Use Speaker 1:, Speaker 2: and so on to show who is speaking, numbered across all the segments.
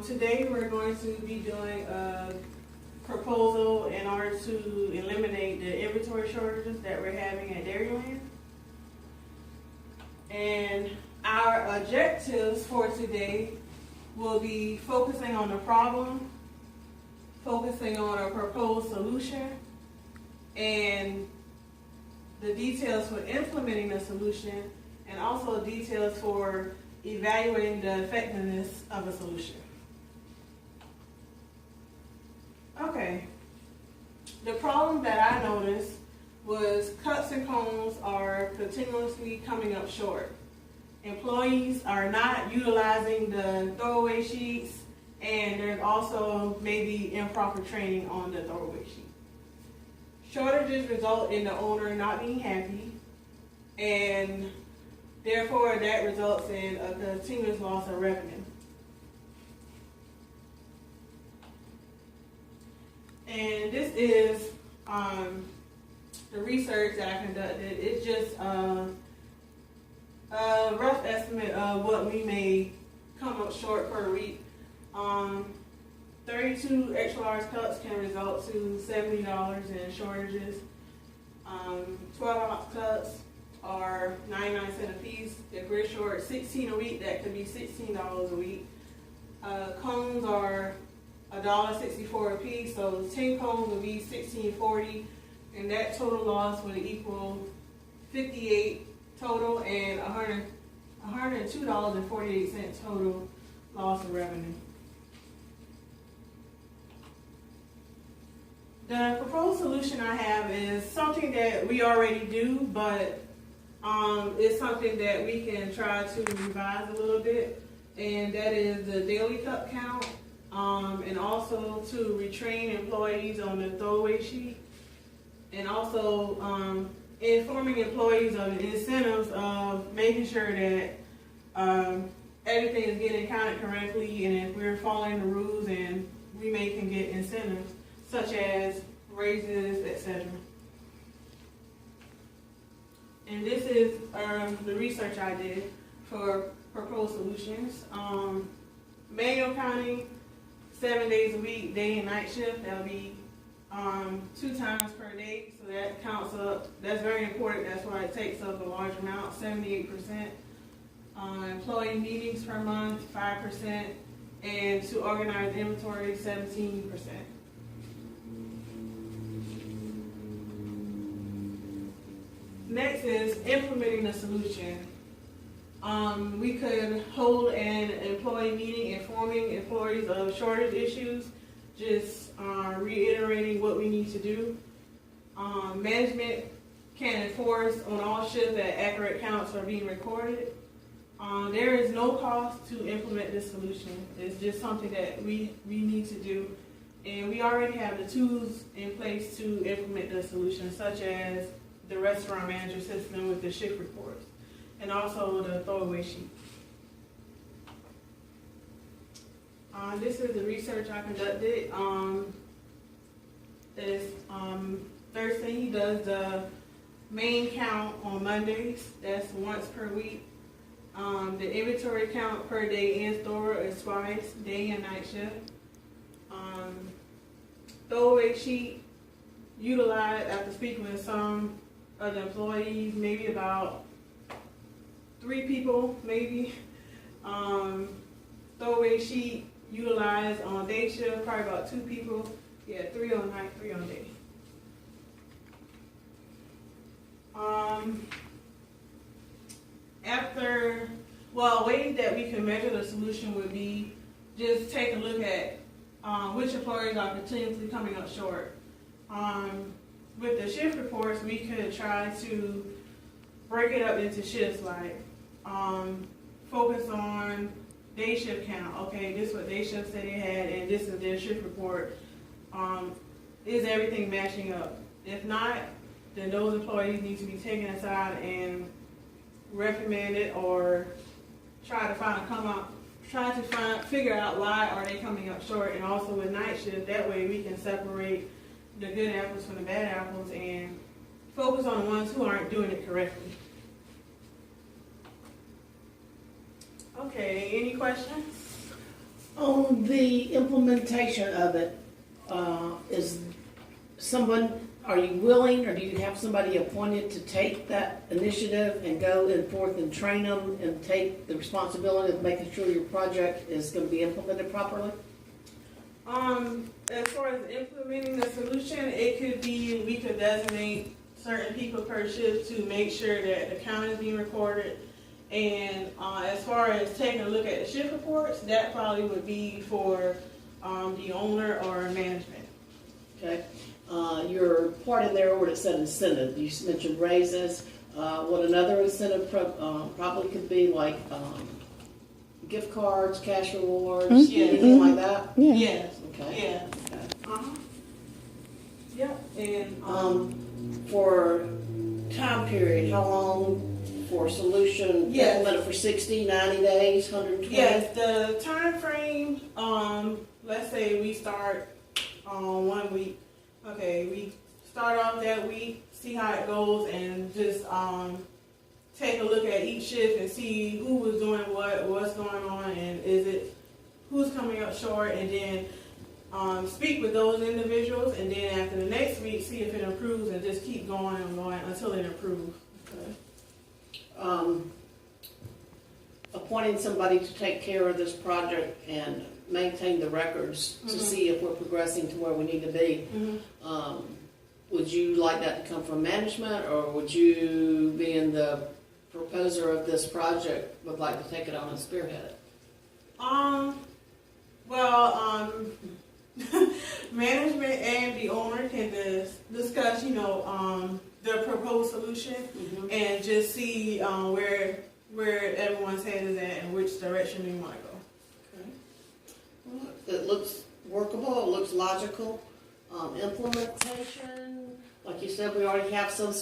Speaker 1: Today we're going to be doing a proposal in order to eliminate the inventory shortages that we're having at Dairyland. And our objectives for today will be focusing on the problem, focusing on a proposed solution, and the details for implementing the solution, and also details for evaluating the effectiveness of a solution. Okay, the problem that I noticed was cups and cones are continuously coming up short. Employees are not utilizing the throwaway sheets, and there's also maybe improper training on the throwaway sheet. Shortages result in the owner not being happy, and therefore that results in a continuous loss of revenue. And this is the research that I conducted. It's just a rough estimate of what we may come up short per week. 32 extra large cups can result to $70 in shortages. 12-ounce cups are 99 cents a piece. If we're short 16 a week, that could be $16 a week. Cones are $1.64 a piece, so 10 cones would be $16.40, and that total loss would equal $58 total and $102.48 total loss of revenue. The proposed solution I have is something that we already do, but it's something that we can try to revise a little bit, and that is the daily cup count, and also to retrain employees on the throwaway sheet, and also informing employees of the incentives of making sure that everything is getting counted correctly, and if we're following the rules, and we can get incentives such as raises, etc. And this is the research I did for proposed solutions. Manual counting, 7 days a week, day and night shift. That'll be 2 times per day, so that counts up. That's very important. That's why it takes up a large amount, 78%. Employee meetings per month, 5%, and to organize inventory, 17%. Next is implementing the solution. We could hold an employee meeting informing employees of shortage issues, just reiterating what we need to do. Management can enforce on all shifts that accurate counts are being recorded. There is no cost to implement this solution. It's just something that we need to do. And we already have the tools in place to implement the solution, such as the restaurant manager system with the shift reports, and also the throwaway sheet. This is the research I conducted. Thursday he does the main count on Mondays. That's once per week. The inventory count per day in store is twice, day and night shift. Throwaway sheet utilized after speaking with some of the employees, maybe about 3 people, maybe. Throwaway sheet utilized on day shift, probably about 2 people. Yeah, 3 on night, 3 on day. A way that we can measure the solution would be just take a look at which employees are continuously coming up short. With the shift reports, we could try to break it up into shifts, like focus on day shift count. Okay, this is what day shift said they had, and this is their shift report. Is everything matching up? If not, then those employees need to be taken aside and reprimanded, or figure out why are they coming up short. And also with night shift, that way we can separate the good apples from the bad apples and focus on the ones who aren't doing it correctly. Okay, any questions?
Speaker 2: On the implementation of it, are you willing, or do you have somebody appointed to take that initiative and go and forth and train them and take the responsibility of making sure your project is going to be implemented properly?
Speaker 1: As far as implementing the solution, it could be, we could designate certain people per shift to make sure that the count is being recorded. And, as far as taking a look at the shift reports, that probably would be for, the owner or management.
Speaker 2: Okay. Your part in there where it said incentive, you mentioned raises. What another incentive probably could be, like gift cards, cash rewards, anything like that?
Speaker 3: Yeah.
Speaker 1: Yes.
Speaker 2: Okay.
Speaker 1: Yeah.
Speaker 2: Okay.
Speaker 1: Uh-huh. Yep, and,
Speaker 2: For time period, how long for solution?
Speaker 1: Yes.
Speaker 2: Implemented for 60, 90 days, 120?
Speaker 1: yes, the time frame, let's say we start on 1 week. Okay, we start off that week, see how it goes, and just, take a look at each shift and see who was doing what's going on, and who's coming up short, and then speak with those individuals, and then after the next week, see if it improves, and just keep going and going until it improves.
Speaker 2: Okay. Appointing somebody to take care of this project and maintain the records to see if we're progressing to where we need to be. Would you like that to come from management, or would you, being the proposer of this project, would like to take it on and spearhead it?
Speaker 1: Well, management and the owner can discuss, the proposed solution, and just see where everyone's head is at and which direction they want to go.
Speaker 2: Okay. Well, it looks workable, it looks logical. Implementation, like you said, we already have some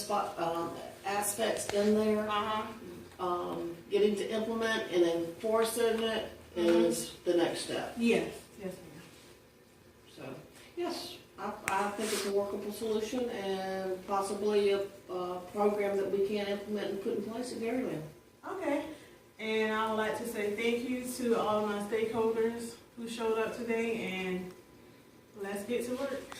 Speaker 2: aspects in there. Getting to implement and enforcing it is the next step.
Speaker 1: Yes, yes, ma'am.
Speaker 2: So, yes, I think it's a workable solution and possibly a program that we can implement and put in place at Dairyland.
Speaker 1: Okay, and I would like to say thank you to all my stakeholders who showed up today, and let's get to work.